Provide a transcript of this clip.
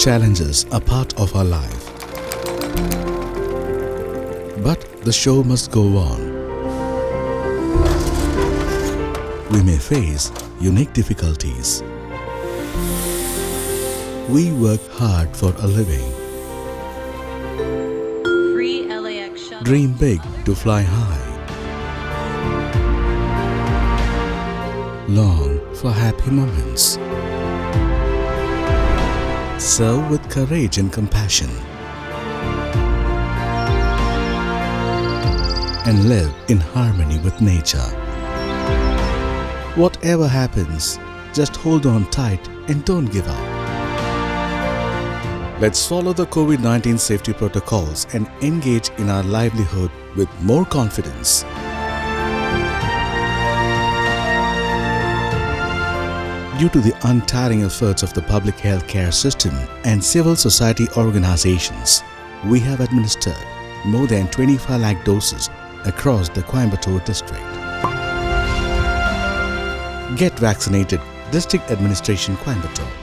challenges are part of our life. But the show must go on. We may face unique difficulties. We work hard for a living. Free LAX shuttle. Dream big to fly high. Long for happy moments. Serve with courage and compassion. And live in harmony with nature. Whatever happens, just hold on tight and don't give up. Let's follow the COVID-19 safety protocols and engage in our livelihood with more confidence. Due to the untiring efforts of the public health care system and civil society organizations, we have administered more than 25 lakh doses across the Coimbatore district. Get vaccinated. District Administration Coimbatore.